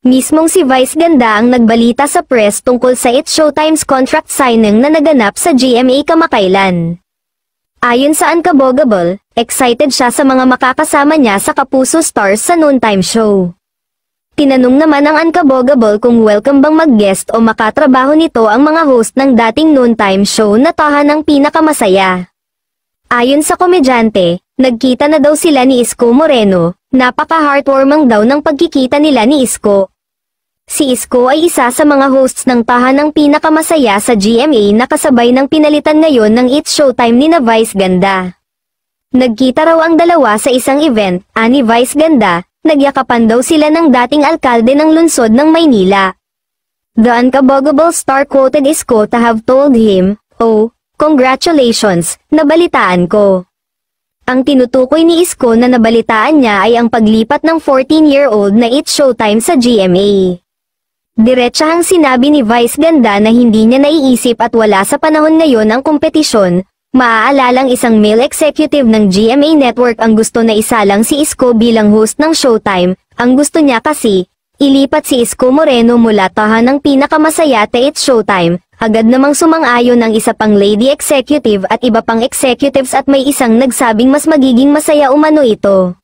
Mismong si Vice Ganda ang nagbalita sa press tungkol sa It's Showtime's contract signing na naganap sa GMA kamakailan. Ayon sa Unkabogable, excited siya sa mga makakasama niya sa Kapuso Stars sa noontime show. Tinanong naman ng Unkabogable kung welcome bang mag-guest o makatrabaho nito ang mga host ng dating noontime show na Tahanang Pinakamasaya. Ayon sa komedyante, nagkita na daw sila ni Isko Moreno, napaka-heartwarming daw ng pagkikita nila ni Isko. Si Isko ay isa sa mga hosts ng Tahanang Pinakamasaya sa GMA na kasabay ng pinalitan ngayon ng It's Showtime ni na Vice Ganda. Nagkita raw ang dalawa sa isang event, ani Vice Ganda, nagyakapan daw sila ng dating alkalde ng lungsod ng Maynila. The Unkabogable star quoted Isko to have told him, "Oh, congratulations, nabalitaan ko." Ang tinutukoy ni Isko na nabalitaan niya ay ang paglipat ng 14-year-old na It's Showtime sa GMA. Diretsahang sinabi ni Vice Ganda na hindi niya naiisip at wala sa panahon ngayon ang kompetisyon. Maaalalang isang male executive ng GMA Network ang gusto na isalang si Isko bilang host ng Showtime. Ang gusto niya kasi, ilipat si Isko Moreno mula Tahanang Pinakamasaya sa It's Showtime. Agad namang sumang-ayon ang isa pang lady executive at iba pang executives at may isang nagsabing mas magiging masaya umano ito.